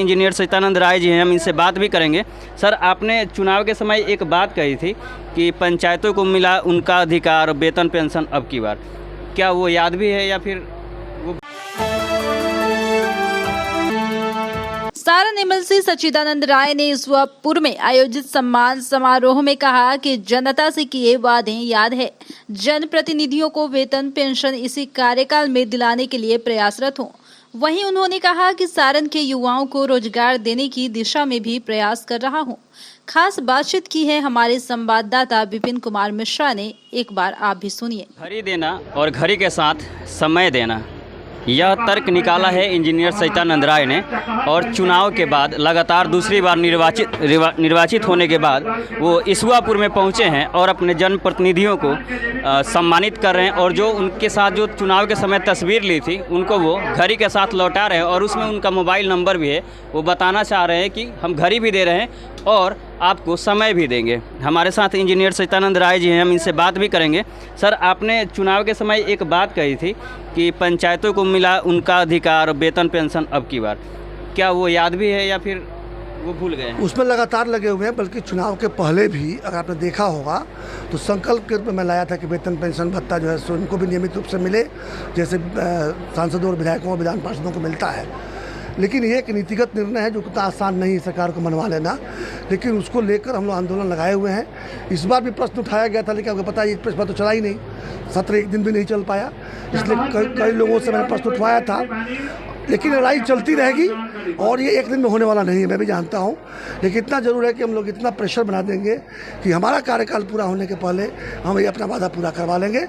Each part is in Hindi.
इंजीनियर सचिदानंद राय जी हैं, हम इनसे बात भी करेंगे। सर, आपने चुनाव के समय एक बात कही थी कि पंचायतों को मिला उनका अधिकार, वेतन पेंशन अब की बार, क्या वो याद भी है या फिर वो? सारण एमएलसी सचिदानंद राय ने ईश्वरपुर में आयोजित सम्मान समारोह में कहा कि जनता से किए वादे याद है, जनप्रतिनिधियों को वेतन पेंशन इसी कार्यकाल में दिलाने के लिए प्रयासरत हूं। वहीं उन्होंने कहा कि सारण के युवाओं को रोजगार देने की दिशा में भी प्रयास कर रहा हूं। खास बातचीत की है हमारे संवाददाता विपिन कुमार मिश्रा ने, एक बार आप भी सुनिए। घड़ी देना और घड़ी के साथ समय देना, यह तर्क निकाला है इंजीनियर सचिदानंद राय ने। और चुनाव के बाद लगातार दूसरी बार निर्वाचित होने के बाद वो ईश्वरपुर में पहुंचे हैं और अपने जनप्रतिनिधियों को सम्मानित कर रहे हैं। और जो उनके साथ जो चुनाव के समय तस्वीर ली थी उनको वो घड़ी के साथ लौटा रहे हैं और उसमें उनका मोबाइल नंबर भी है। वो बताना चाह रहे हैं कि हम घड़ी भी दे रहे हैं और आपको समय भी देंगे। हमारे साथ इंजीनियर सचिदानंद राय जी हैं, हम इनसे बात भी करेंगे। सर, आपने चुनाव के समय एक बात कही थी कि पंचायतों को मिला उनका अधिकार, वेतन पेंशन अब की बार, क्या वो याद भी है या फिर वो भूल गए हैं? उसमें लगातार लगे हुए हैं, बल्कि चुनाव के पहले भी अगर आपने देखा होगा तो संकल्प के रूप में मैं लाया था कि वेतन पेंशन भत्ता जो है सो उनको भी नियमित रूप से मिले, जैसे सांसदों और विधायकों और विधान पार्षदों को मिलता है। लेकिन ये एक नीतिगत निर्णय है जो उतना आसान नहीं है सरकार को मनवा लेना, लेकिन उसको लेकर हम लोग आंदोलन लगाए हुए हैं। इस बार भी प्रश्न उठाया गया था, लेकिन आपको पता है इस पर तो चला ही नहीं, सत्र एक दिन भी नहीं चल पाया। इसलिए कई लोगों से मैंने प्रश्न उठवाया था, लेकिन लड़ाई चलती रहेगी और ये एक दिन में होने वाला नहीं है, मैं भी जानता हूँ। लेकिन इतना ज़रूर है कि हम लोग इतना प्रेशर बना देंगे कि हमारा कार्यकाल पूरा होने के पहले हम ये अपना वादा पूरा करवा लेंगे।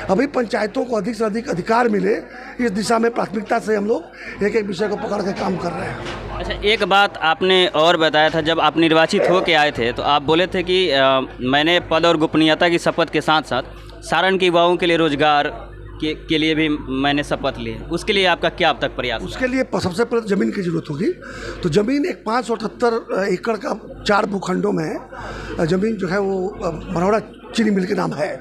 अभी पंचायतों को अधिक से अधिक अधिकार मिले, इस दिशा में प्राथमिकता से हम लोग एक एक विषय को पकड़ के काम कर रहे हैं। अच्छा, एक बात आपने और बताया था, जब आप निर्वाचित होकर आए थे तो आप बोले थे कि मैंने पद और गोपनीयता की शपथ के साथ साथ सारण के युवाओं के लिए रोजगार के लिए भी मैंने शपथ ली। उसके लिए आपका क्या अब तक प्रयास? उसके लिए सबसे पहले ज़मीन की ज़रूरत होगी। तो ज़मीन एक 578 एकड़ का 4 भूखंडों में ज़मीन जो है वो मरौड़ा चीनी मिल के नाम है।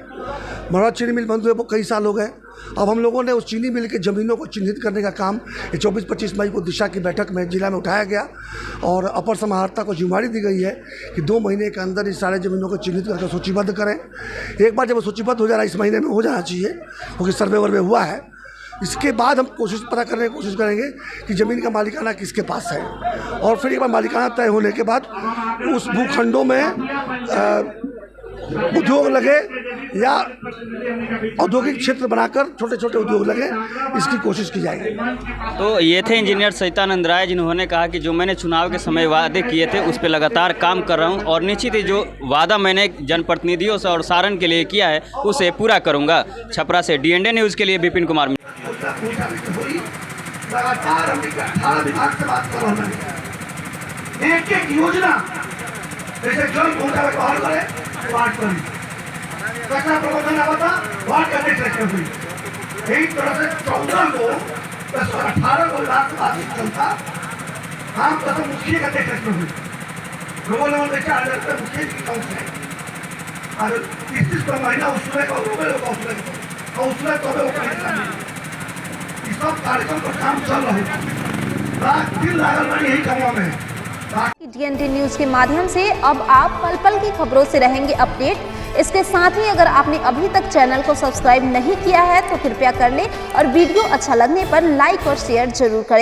मरौड़ा चीनी मिल बंद हुए वो कई साल हो गए। अब हम लोगों ने उस चीनी मिल के ज़मीनों को चिन्हित करने का काम 24-25 मई को दिशा की बैठक में जिला में उठाया गया और अपर समाहर्ता को जिम्मेदारी दी गई है कि 2 महीने के अंदर इस सारे ज़मीनों को चिन्हित करके सूचीबद्ध करें। एक बार जब वो सूचीबद्ध हो जा रहा है, इस महीने में हो जाना चाहिए क्योंकि सर्वे वर्वे हुआ है। इसके बाद हम पता करने की कोशिश करेंगे कि ज़मीन का मालिकाना किसके पास है, और फिर एक बार मालिकाना तय होने के बाद उस भूखंडों में उद्योग लगे या औद्योगिक क्षेत्र बनाकर छोटे छोटे उद्योग लगे, इसकी कोशिश की जाएगी। तो ये थे इंजीनियर सचिदानंद राय, जिन्होंने कहा कि जो मैंने चुनाव के समय वादे किए थे उस पर लगातार काम कर रहा हूं और निश्चित ही जो वादा मैंने जनप्रतिनिधियों से और सारण के लिए किया है उसे पूरा करूंगा। छपरा से DND न्यूज़ के लिए विपिन कुमार। एक योजना जैसे जल घोटाला को हल करे, वार्ड पर कचरा प्रबंधन आवता वार्ड का देखरेख हुई। एक तरह से 14 को 18 को लाख जनता आम तथा मुखिया का देखरेख हुई। लोगों ने 4,000 रुपये मुखिया की अकाउंट है और 30 पर महीना उसमें का उसमें तो इस सब कार्यक्रम पर काम चल रहा है। रात दिन लागल बनी यही कामों में। DND न्यूज़ के माध्यम से अब आप पल पल की खबरों से रहेंगे अपडेट। इसके साथ ही अगर आपने अभी तक चैनल को सब्सक्राइब नहीं किया है तो कृपया कर लें और वीडियो अच्छा लगने पर लाइक और शेयर जरूर करें।